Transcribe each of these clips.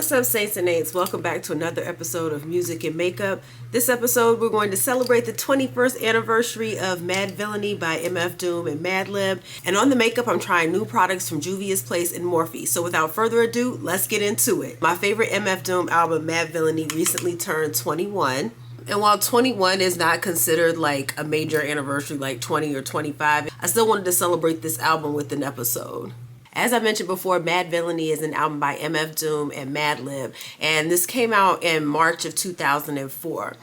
What's up, Saints and Aints? Welcome back to another episode of Music and Makeup. This episode, we're going to celebrate the 21st anniversary of Madvillainy by MF DOOM and Madlib. And on the makeup, I'm trying new products from Juvia's Place and Morphe. So without further ado, let's get into it. My favorite MF DOOM album, Madvillainy, recently turned 21. And while 21 is not considered like a major anniversary like 20 or 25, I still wanted to celebrate this album with an episode. As I mentioned before, Madvillainy is an album by MF DOOM and Madlib, and this came out in March of 2004.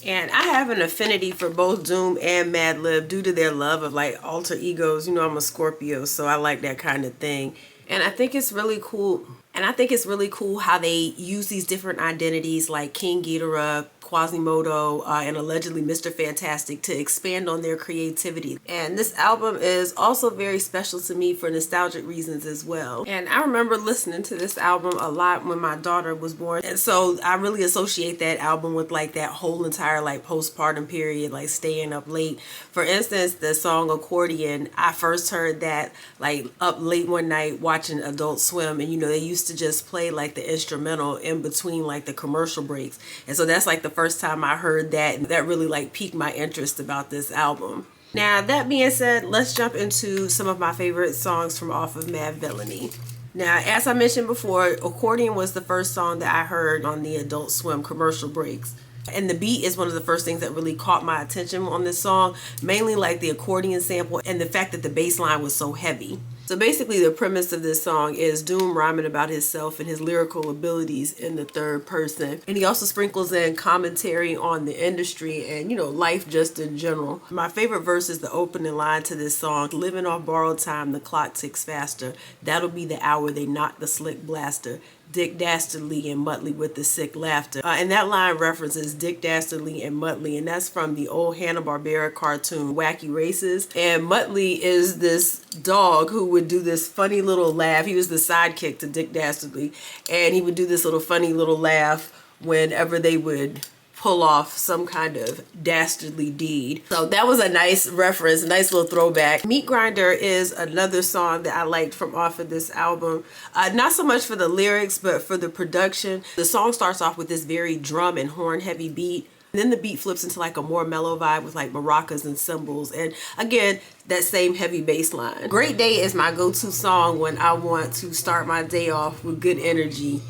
And I have an affinity for both Doom and Madlib due to their love of like alter egos. You know, I'm a Scorpio, so I like that kind of thing. And I think it's really cool. How they use these different identities like King Ghidorah, Quasimodo, and allegedly Mr. Fantastic to expand on their creativity. And this album is also very special to me for nostalgic reasons as well. And I remember listening to this album a lot when my daughter was born. And so I really associate that album with like that whole entire like postpartum period, like staying up late. For instance, the song Accordion, I first heard that like up late one night watching Adult Swim, and you know, they used to just play like the instrumental in between like the commercial breaks. And so that's like the first time I heard that, and that really like piqued my interest about this album. Now, that being said, let's jump into some of my favorite songs from off of Madvillainy. Now, as I mentioned before, Accordion was the first song that I heard on the Adult Swim commercial breaks. And the beat is one of the first things that really caught my attention on this song, mainly like the accordion sample and the fact that the bass line was so heavy. So basically the premise of this song is Doom rhyming about himself and his lyrical abilities in the third person. And he also sprinkles in commentary on the industry and, you know, life just in general. My favorite verse is the opening line to this song: "Living off borrowed time, the clock ticks faster. That'll be the hour they knock the slick blaster. Dick Dastardly and Muttley with the sick laughter." And that line references Dick Dastardly and Muttley, and that's from the old Hanna-Barbera cartoon Wacky Races. And Muttley is this dog who would do this funny little laugh. He was the sidekick to Dick Dastardly, and he would do this little funny little laugh whenever they would pull off some kind of dastardly deed. So that was a nice reference, a nice little throwback. Meat Grinder is another song that I liked from off of this album. Not so much for the lyrics, but for the production. The song starts off with this very drum and horn heavy beat. Then the beat flips into like a more mellow vibe with like maracas and cymbals. And again, that same heavy bass line. Great Day is my go-to song when I want to start my day off with good energy.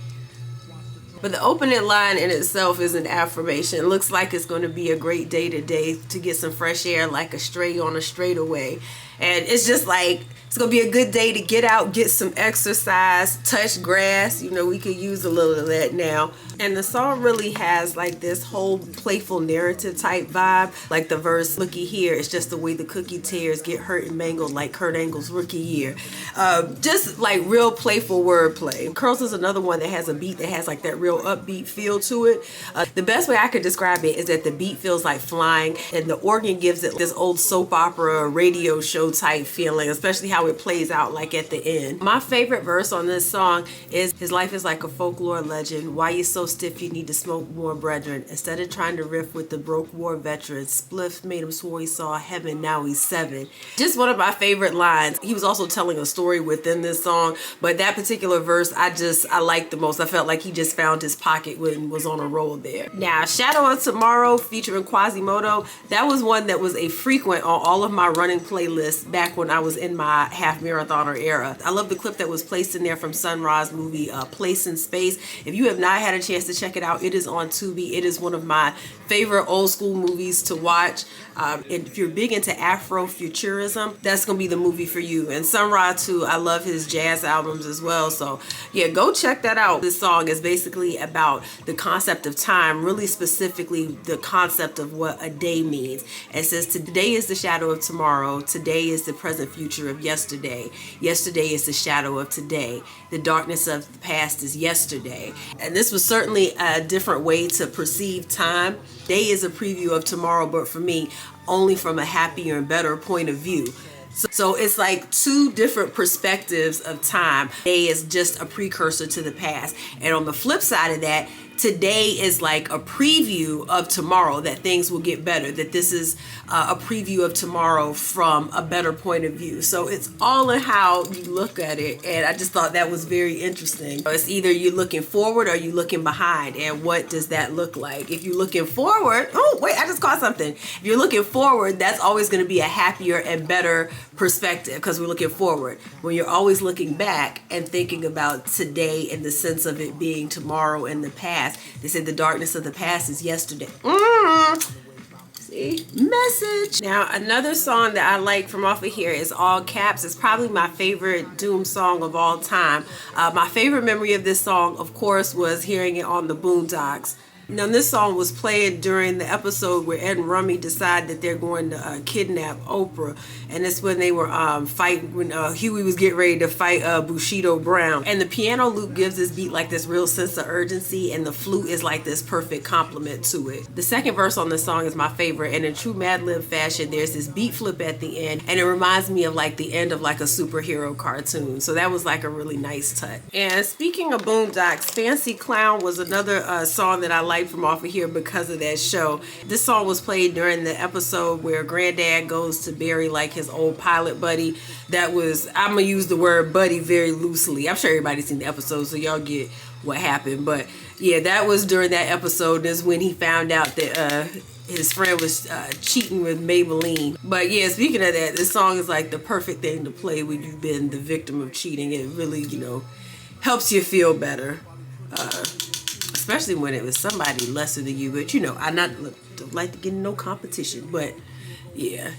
But the opening line in itself is an affirmation. It looks like it's going to be a great day today to get some fresh air like a stray on a straightaway. And it's just like, it's going to be a good day to get out, get some exercise, touch grass. You know, we could use a little of that now. And the song really has like this whole playful narrative type vibe. Like the verse, "Looky here, it's just the way the cookie tears get hurt and mangled like Kurt Angle's rookie year." Just like real playful wordplay. Curls is another one that has a beat that has like that real upbeat feel to it. The best way I could describe it is that the beat feels like flying, and the organ gives it this old soap opera radio show type feeling, especially how it plays out like at the end. My favorite verse on this song is, "His life is like a folklore legend. Why you so stiff you need to smoke more, brethren. Instead of trying to riff with the broke war veterans, Spliff made him swore he saw heaven, now he's 7. Just one of my favorite lines. He was also telling a story within this song, but that particular verse I liked the most. I felt like he just found his pocket when was on a roll there. Now, Shadow of Tomorrow featuring Quasimodo, that was one that was a frequent on all of my running playlists back when I was in my half marathoner era. I love the clip that was placed in there from Sun Ra's movie Place in Space. If you have not had a chance to check it out, it is on Tubi. It is one of my favorite old school movies to watch. If you're big into Afrofuturism, that's gonna be the movie for you. And Sun Ra too, I love his jazz albums as well. So yeah, go check that out. This song is basically about the concept of time, really specifically the concept of what a day means. It says today is the shadow of tomorrow, today is the present future of yesterday, yesterday is the shadow of today, the darkness of the past is yesterday. And this was certainly a different way to perceive time. Day is a preview of tomorrow, but for me, only from a happier and better point of view. So it's like two different perspectives of time. Day is just a precursor to the past. And on the flip side of that, today is like a preview of tomorrow, that things will get better, that this is a preview of tomorrow from a better point of view. So it's all in how you look at it, and I just thought that was very interesting. It's either you're looking forward or you're looking behind, and what does that look like? If you're looking forward, oh wait, I just caught something. If you're looking forward, that's always going to be a happier and better perspective, because we're looking forward. When you're always looking back and thinking about today in the sense of it being tomorrow in the past, they said the darkness of the past is yesterday. See? Message. Now, another song that I like from off of here is All Caps. It's probably my favorite Doom song of all time. My favorite memory of this song, of course, was hearing it on the Boondocks. Now, this song was played during the episode where Ed and Rummy decide that they're going to kidnap Oprah. And it's when they were fighting, when Huey was getting ready to fight Bushido Brown. And the piano loop gives this beat like this real sense of urgency, and the flute is like this perfect complement to it. The second verse on this song is my favorite, and in true Madlib fashion, there's this beat flip at the end, and it reminds me of like the end of like a superhero cartoon. So that was like a really nice touch. And speaking of Boondocks, Fancy Clown was another song that I liked from off of here because of that show. This song was played during the episode where Granddad goes to bury like his old pilot buddy. That was, I'm gonna use the word buddy very loosely. I'm sure everybody's seen the episode, so y'all get what happened. But yeah, that was during that episode. Is when he found out that his friend was cheating with Maybelline. But yeah, speaking of that, this song is like the perfect thing to play when you've been the victim of cheating. It really, you know, helps you feel better. Especially when it was somebody lesser than you. But you know, I don't like to get in no competition. But yeah,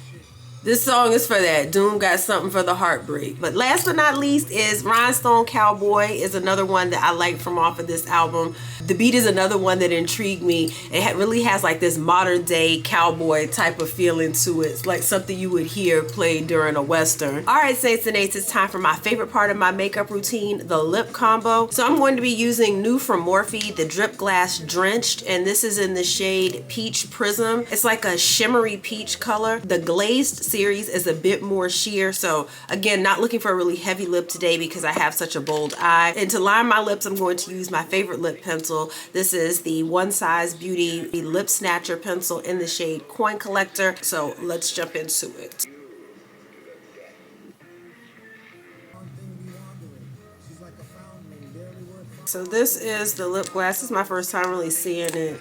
this song is for that. Doom got something for the heartbreak. But last but not least is Rhinestone Cowboy is another one that I like from off of this album. The beat is another one that intrigued me. It really has like this modern day cowboy type of feeling to it. It's like something you would hear played during a Western. All right, Saints and Aints, it's time for my favorite part of my makeup routine, the lip combo. So I'm going to be using new from Morphe, the Dripglass Drenched, and this is in the shade Peach Prism. It's like a shimmery peach color. The glazed series is a bit more sheer. So again, not looking for a really heavy lip today because I have such a bold eye. And to line my lips, I'm going to use my favorite lip pencil. This is the One Size Beauty Lip Snatcher pencil in the shade Coin Collector. So let's jump into it. So this is the lip glass. This is my first time really seeing it.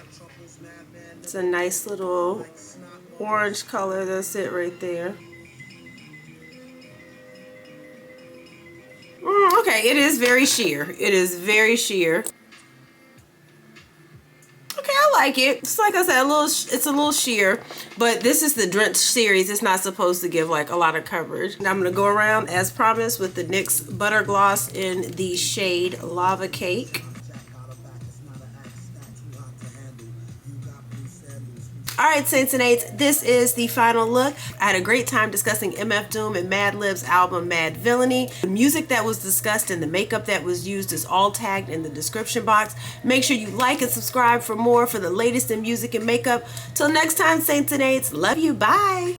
It's a nice little orange color. That's it right there. Okay, it is very sheer. It is very sheer. Okay, I like it. It's like I said, it's a little sheer, but this is the Drenched series. It's not supposed to give like a lot of coverage. Now I'm gonna go around as promised with the NYX Butter Gloss in the shade Lava Cake. Alright, Saints and Aints, this is the final look. I had a great time discussing MF Doom and Madlib's album Madvillainy. The music that was discussed and the makeup that was used is all tagged in the description box. Make sure you like and subscribe for more for the latest in music and makeup. Till next time, Saints and Aints, love you, bye!